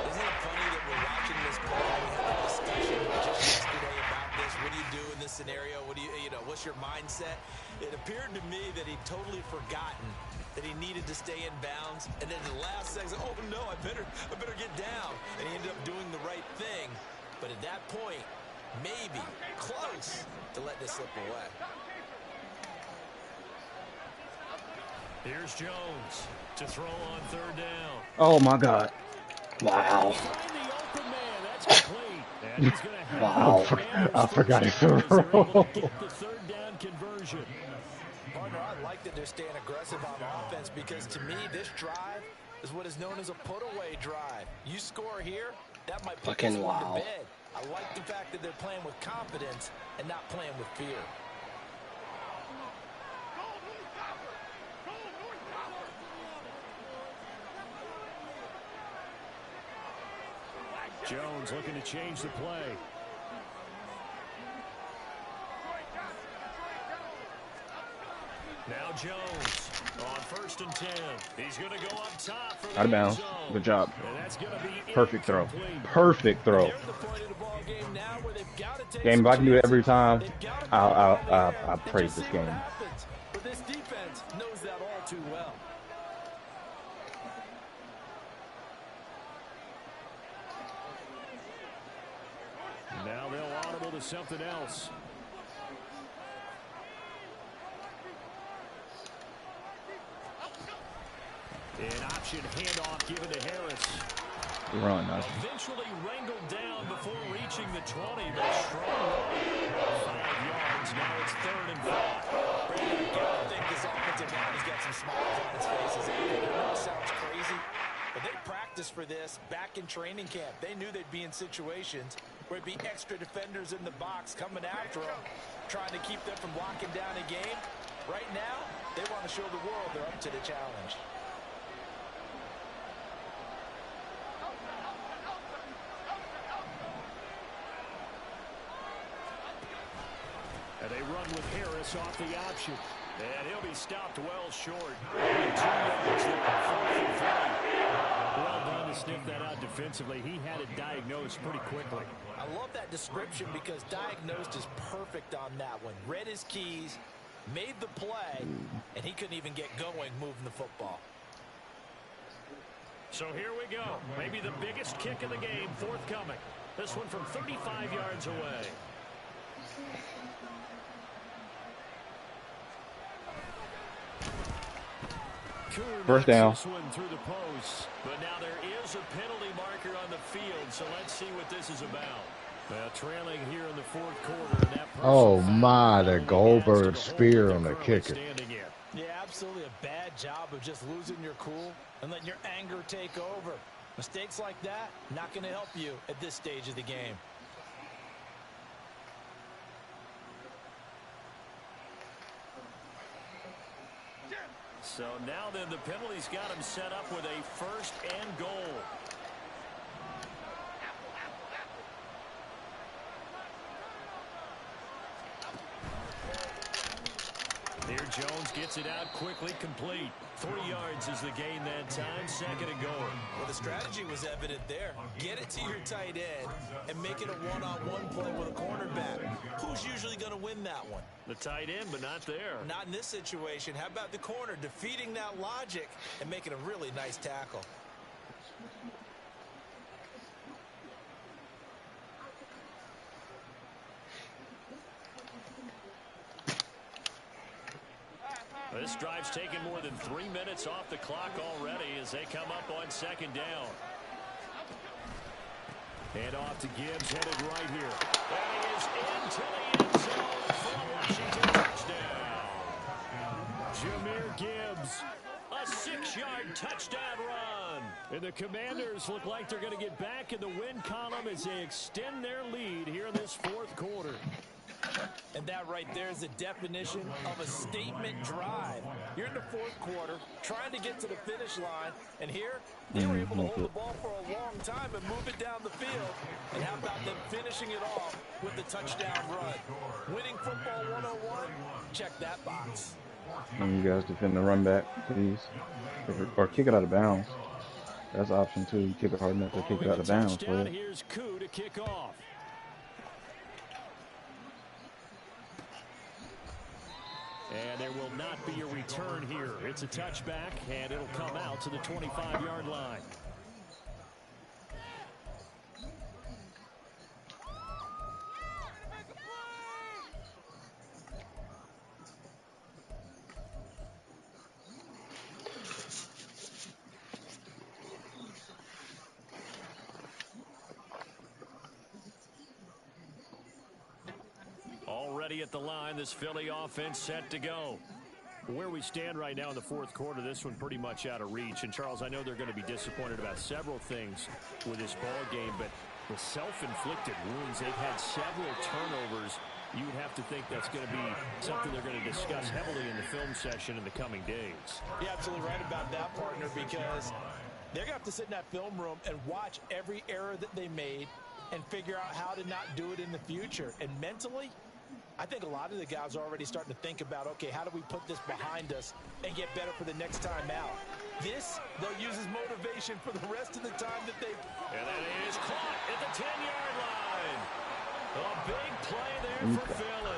Isn't it funny that we're watching this play? We had a discussion just yesterday about this. What do you do in this scenario? What do you know, what's your mindset? It appeared to me that he'd totally forgotten that he needed to stay in bounds. And then the last second, oh no, I better get down. And he ended up doing the right thing. But at that point, maybe close to let this slip away. Here's Jones to throw on 3rd down. Oh my God. Wow. Find the open man. That's complete. And he's going to have Wow. I forgot it's a get roll. the 3rd down conversion. Partner, I like that they're staying aggressive on offense because to me, this drive is what is known as a put-away drive. You score here, that might put this Fucking one wow. to bed. I like the fact that they're playing with confidence and not playing with fear. Jones looking to change the play. Now Jones on 1st and 10. He's going to go up top for the Out of bounds. end zone. Good job. And that's going to be Perfect throw. incomplete. Perfect throw. They're at the point of the ball game now where they've got to take Game, if some I can do it chances. every time, They've got to I and praise just this see what game. happens. But this defense knows that all too well. Now they'll audible to something else. An option handoff given to Harris. Run, Najee. Eventually wrangled down before reaching the 20, but strong run. 5 yards. Now it's 3rd and 5. Brandon, you gotta think this offensive line has got some smiles on its faces. I know it sounds crazy, but they practiced for this back in training camp. They knew they'd be in situations where it'd be extra defenders in the box coming after them, trying to keep them from locking down a game. Right now, they want to show the world they're up to the challenge. And they run with Harris off the option. And he'll be stopped well short. 2 yards there, 4th and 3. Well done to sniff that out defensively. He had it diagnosed pretty quickly. I love that description because diagnosed is perfect on that one. Read his keys, made the play, and he couldn't even get going moving the football. So here we go. Maybe the biggest kick of the game forthcoming. This one from 35 yards away. First down. This one through the post, but now there is a penalty marker on the field, so let's see what this is about. Trailing here in the 4th quarter. And that Oh personal my, foul the only Goldberg adds to the spear hole on the they're currently kicker. standing in. Yeah, absolutely a bad job of just losing your cool and letting your anger take over. Mistakes like that, not going to help you at this stage of the game. So now then the penalty's got him set up with a 1st and goal. Jones gets it out quickly, complete. 3 yards is the gain that time, second and goal. Well, the strategy was evident there. Get it to your tight end and make it a one-on-one play with a cornerback. Who's usually going to win that one? The tight end, but not there. Not in this situation. How about the corner defeating that logic and making a really nice tackle? This drive's taken more than 3 minutes off the clock already as they come up on second down. And off to Gibbs, headed right here. And he is into the end zone for a Washington touchdown. Jahmyr Gibbs, a 6-yard touchdown run. And the Commanders look like they're going to get back in the win column as they extend their lead here in this fourth quarter. And that right there is the definition of a statement drive. You're in the fourth quarter, trying to get to the finish line, and here they were able to hold the ball for a long time and move it down the field. And how about them finishing it off with the touchdown run? Winning football 101, check that box. And you guys defend the run back, please. Or kick it out of bounds. That's an option too. You kick it hard enough to kick it out of bounds. Here's Koo to kick off. And there will not be a return here. It's a touchback, and it'll come out to the 25-yard line. Already at the line, this Philly offense set to go. Where we stand right now in the fourth quarter, this one pretty much out of reach. And, Charles, I know they're going to be disappointed about several things with this ball game, but the self-inflicted wounds, they've had several turnovers. You would have to think that's going to be something they're going to discuss heavily in the film session in the coming days. You're absolutely right about that, partner, because they're going to have to sit in that film room and watch every error that they made and figure out how to not do it in the future. And mentally, I think a lot of the guys are already starting to think about, okay, how do we put this behind us and get better for the next time out? This, they'll use as motivation for the rest of the time that they... And that is caught at the 10-yard line. A big play there for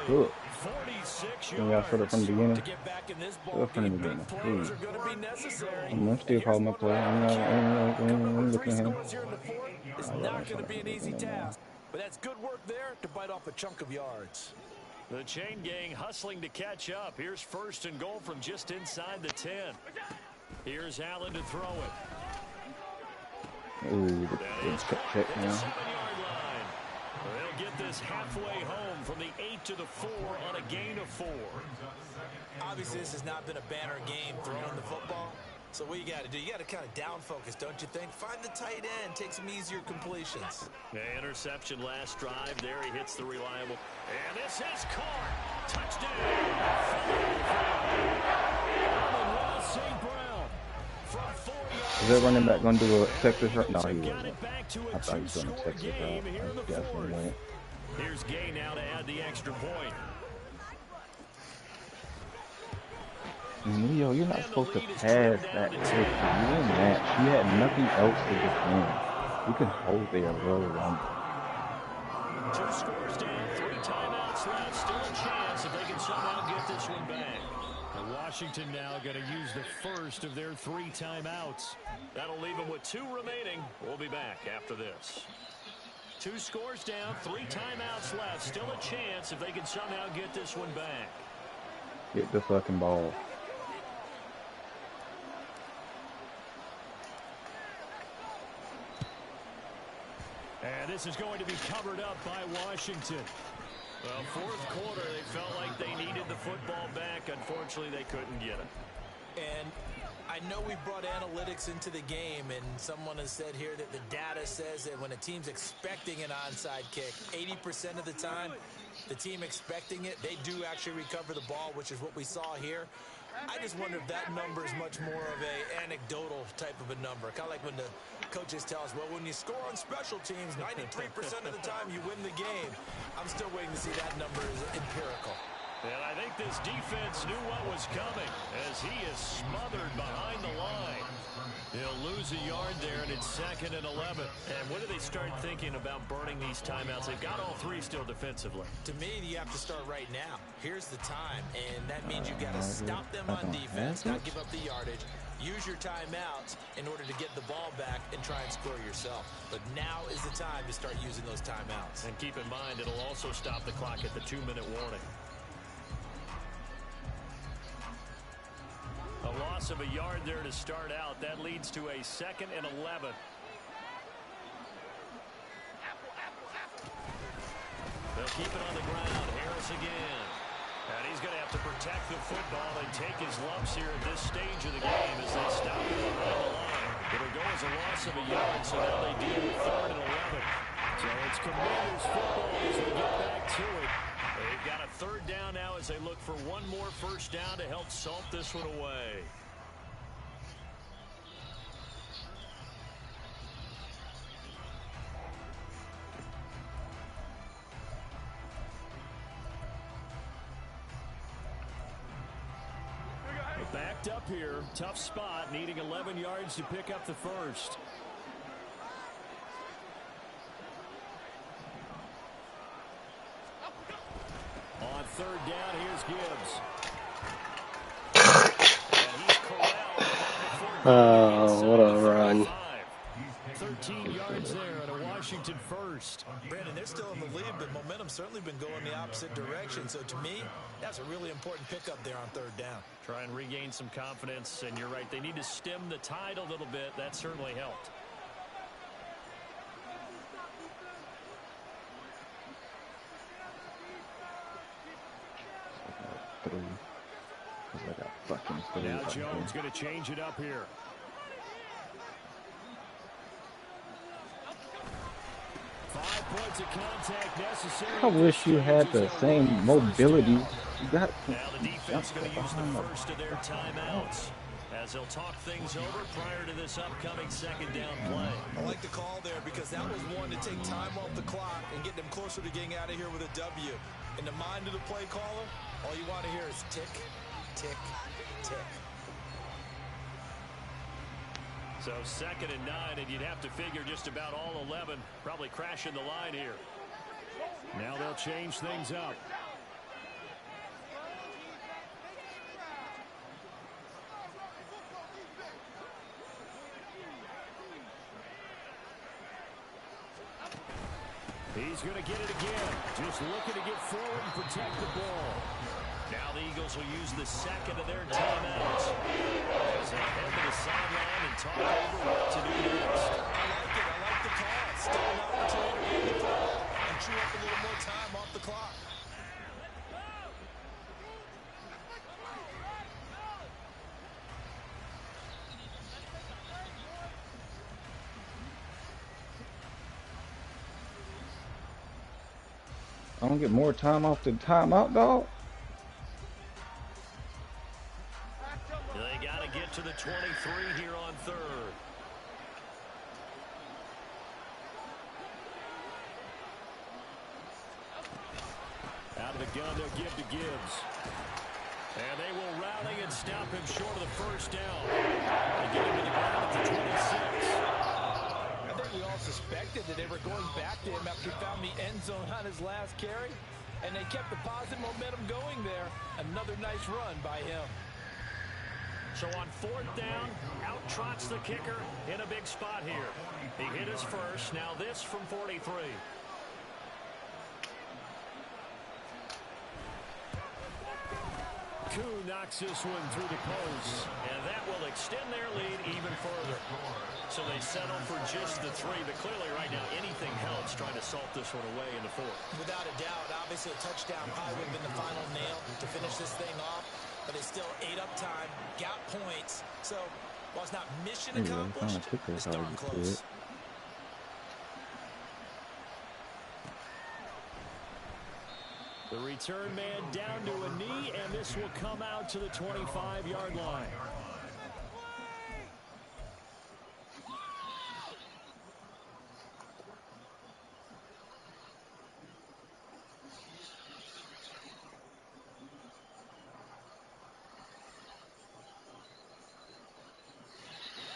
Philly. 46 yards from the beginning. to get back in this ball game. Big plays are going to be necessary. I'm still calling my play. I'm looking at him. Here in the fourth is not going to be an easy task, but that's good work there to bite off a chunk of yards. The chain gang hustling to catch up. Here's first and goal from just inside the 10. Here's Allen to throw it. Ooh, That is caught at the 7-yard line. They'll get this halfway home from the 8 to the 4 on a gain of 4. Obviously, this has not been a banner game throwing the football. So what you got to do, you got to kind of down focus, don't you think? Find the tight end, take some easier completions. Interception last drive. There he hits the reliable. And this is caught. Touchdown. St. Brown from 4 yards. Is that running back going to do a Texas route? No, he Got wasn't. it back to I a thought he was doing a two-score Texas game route. here in the That's definitely fourth. right. Here's Gay now to add the extra point. Yo, you're not supposed to pass that quick. You in that. You had nothing else to defend. You can hold there really long. 2 scores down, 3 timeouts left. Still a chance if they can somehow get this one back. And Washington now going to use the first of their 3 timeouts. That'll leave them with 2 remaining. We'll be back after this. 2 scores down, 3 timeouts left. Still a chance if they can somehow get this one back. Get the fucking ball. And this is going to be covered up by Washington. Well, fourth quarter, they felt like they needed the football back. Unfortunately, they couldn't get it. And I know we brought analytics into the game, and someone has said here that the data says that when a team's expecting an onside kick, 80% of the time, the team expecting it, they do actually recover the ball, which is what we saw here. I just wonder if that number is much more of a anecdotal type of a number. Kind of like when the coaches tell us, well, when you score on special teams, 93% of the time you win the game. I'm still waiting to see that number is empirical. And I think this defense knew what was coming as he is smothered behind the line. He'll lose a yard there, and it's 2nd and 11. And when do they start thinking about burning these timeouts? They've got all three still defensively. To me, you have to start right now. Here's the time, and that means you've got to stop them on defense, not give up the yardage. Use your timeouts in order to get the ball back and try and score yourself. But now is the time to start using those timeouts. And keep in mind, it'll also stop the clock at the 2-minute warning. A loss of a yard there to start out. That leads to a 2nd and 11. They'll keep it on the ground. Harris again. And he's going to have to protect the football and take his lumps here at this stage of the game as they stop it behind the line. It'll go as a loss of a yard, so now they deal with 3rd and 11. So it's Commanders football as we get back to it. They've got a 3rd down now as they look for one more first down to help salt this one away. Backed up here, tough spot, needing 11 yards to pick up the first. On 3rd down, here's Gibbs. And he's corralled. Oh, what a run. 13 yards there at a Washington first. Brandon, they're still in the lead, but momentum's certainly been going the opposite direction. So to me, that's a really important pickup there on 3rd down. Try and regain some confidence, and you're right, they need to stem the tide a little bit. That certainly helped. Now Jones going to change it up here. I wish you had the same mobility you got. Now the defense going to use the first of their timeouts as they'll talk things over prior to this upcoming 2nd down play. I like the call there because that was one to take time off the clock and get them closer to getting out of here with a W. In the mind of the play caller, all you want to hear is tick, tick, tick. So 2nd and 9, and you'd have to figure just about all 11 probably crashing the line here. Now they'll change things up. He's going to get it again. Just looking to get forward and protect the ball. Now the Eagles will use the 2nd of their timeouts as they head to the sideline and talk over what to do next. I like the call. Still an opportunity to run the ball and chew up a little more time off the clock. I don't get more time off the timeout, dog. They got to get to the 23 here on 3rd. Out of the gun, they'll give to Gibbs. And they will rally and stop him short of the first down. They get him to the ground at the 26. I think we all suspected that they were going back to him after he found the end zone on his last carry. And they kept the positive momentum going there. Another nice run by him. So on 4th down, out trots the kicker in a big spot here. He hit his first. Now this from 43. Koo knocks this one through the post, and that will extend their lead even further. So they settle for just the 3, but clearly right now anything helps trying to salt this one away in the 4th. Without a doubt, obviously a touchdown probably would have been the final nail to finish this thing off, but it's still ate up time, got points. So while it's not mission accomplished, it's darn close. The return man down to a knee, and this will come out to the 25-yard line.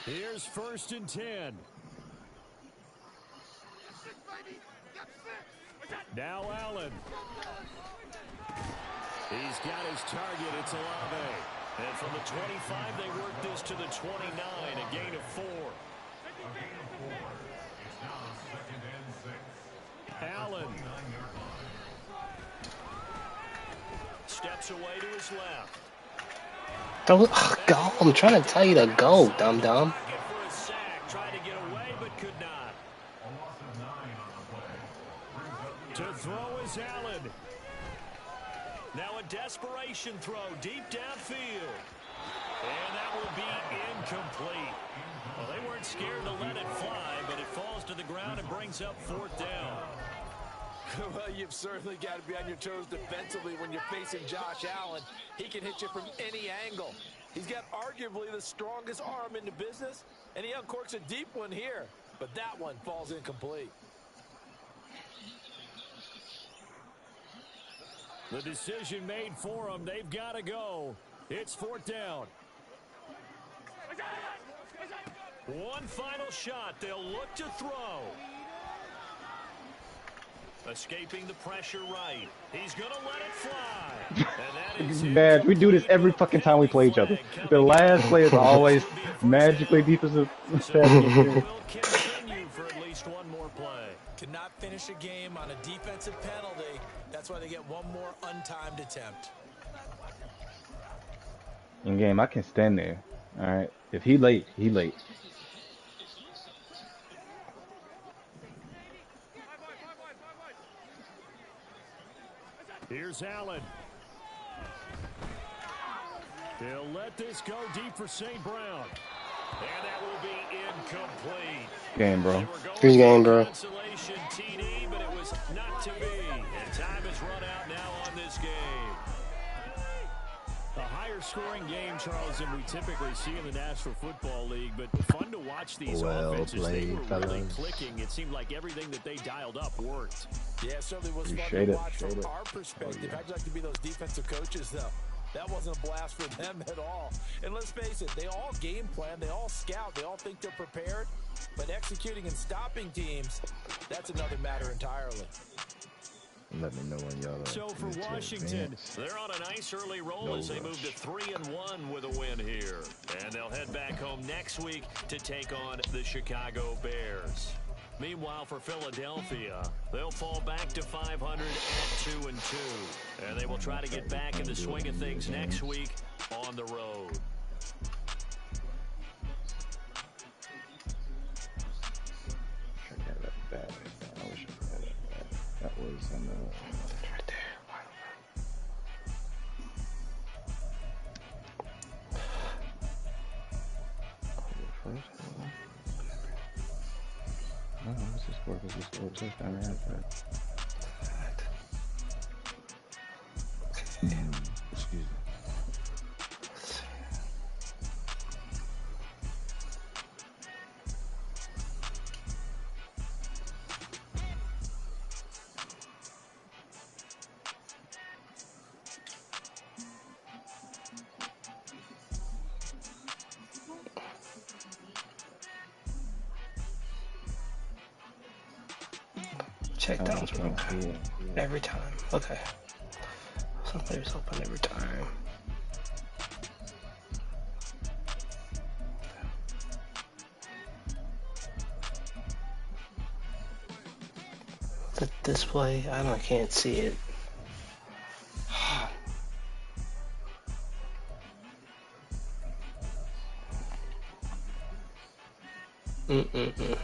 Here's 1st and 10. Now Allen. He's got his target. It's Olave. And from the 25, they work this to the 29, a gain of 4. Allen. Steps away to his left. Go. I'm trying to tell you to go, dum-dum. For a sack, tried to get away, but could not. To throw is Allen. Now a desperation throw deep downfield. And that will be incomplete. Well, they weren't scared to let it fly, but it falls to the ground and brings up 4th down. Well, you've certainly got to be on your toes defensively when you're facing Josh Allen. He can hit you from any angle. He's got arguably the strongest arm in the business, and he uncorks a deep one here. But that one falls incomplete. The decision made for them. They've got to go. It's 4th down. One final shot. They'll look to throw. Escaping the pressure right. He's going to let it fly. And that is Badge, we do this every fucking time we play each other. The last play is always magically defensive. So will continue for at least one more play. Cannot finish a game on a defensive penalty. That's why they get one more untimed attempt. In game, I can stand there. All right. If he late, he late. Here's Allen. They'll let this go deep for St. Brown. And that will be incomplete. Game, bro. Who's game, bro? Consolation TD, but it was not to be. And time has run out now on this game. A higher scoring game, Charles, than we typically see in the National Football League, but fun to watch these offenses. They were really clicking. It seemed like everything that they dialed up worked. Yeah, it certainly was fun to watch from our perspective. I'd like to be those defensive coaches, though. That wasn't a blast for them at all. And let's face it, they all game plan, they all scout, they all think they're prepared. But executing and stopping teams, that's another matter entirely. Let me know when y'all. So for Washington, they're on a nice early roll as they move to 3-1 with a win here. And they'll head back home next week to take on the Chicago Bears. Meanwhile, for Philadelphia, they'll fall back to 500 at 2-2. And they will try to get back in the swing of things next week on the road. That was in the Right there. Oh, what's this for? Because this scored touchdown right after. Excuse me. Check downs, bro. Every time. Okay. Somebody's open every time. The display, I can't see it. Mm-mm-mm.